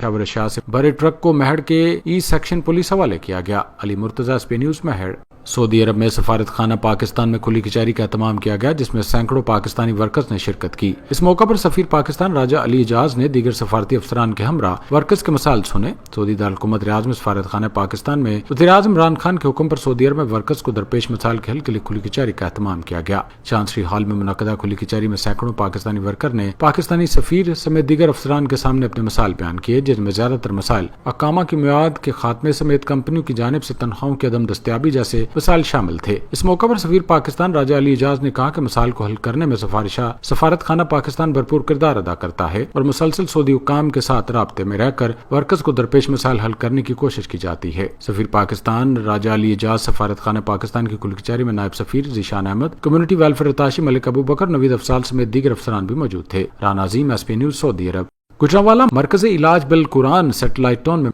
Shower شاہ سے بڑے truck کو مہڑ کے ای سیکشن پولیس حوالے کیا گیا۔ علی مرتضی اسپی نیوز مہڑ۔ سعودی عرب میں سفارت خانہ پاکستان میں کھلی کچہری کا اہتمام کیا گیا، جس میں سینکڑوں پاکستانی ورکرز نے شرکت کی۔ اس موقع پر سفیر پاکستان راجہ علی اعجاز نے دیگر سفارتی افسران کے ہمراہ ورکرز کے مسائل سنے۔ سعودی دارالحکومت ریاض میں سفارت خانہ پاکستان میں وزیر اعظم عمران خان کے حکم پر سعودی عرب میں ورکرز کو درپیش مسائل کے حل کے لیے کھلی کچہری کا اہتمام کیا گیا۔ چانسری ہال میں منعقدہ کھلی کچہری میں سینکڑوں پاکستانی ورکر نے پاکستانی سفیر سمیت دیگر افسران کے سامنے اپنے مسائل بیان کیے، جن میں زیادہ تر مسائل اقامہ کی میعاد کے خاتمے سمیت کمپنیوں کی جانب سے تنخواہوں کی عدم دستیابی جیسے مسائل شامل تھے۔ اس موقع پر سفیر پاکستان راجہ علی اعجاز نے کہا کہ مسائل کو حل کرنے میں سفارت خانہ پاکستان بھرپور کردار ادا کرتا ہے اور مسلسل سعودی حکام کے ساتھ رابطے میں رہ کر ورکرز کو درپیش مسائل حل کرنے کی کوشش کی جاتی ہے۔ سفیر پاکستان راجہ علی اعجاز سفارت خانہ پاکستان کی کھلی کچہری میں نائب سفیر ذیشان احمد، کمیونٹی ویلفیئر اتاشی ملک ابو بکر، نوید افضال سمیت دیگر افسران بھی موجود تھے۔ رانا عظیم، ایس پی نیوز، سعودی عرب۔ گجرانوالہ مرکزی علاج بالقرآن سیٹلائٹ ٹاؤن میں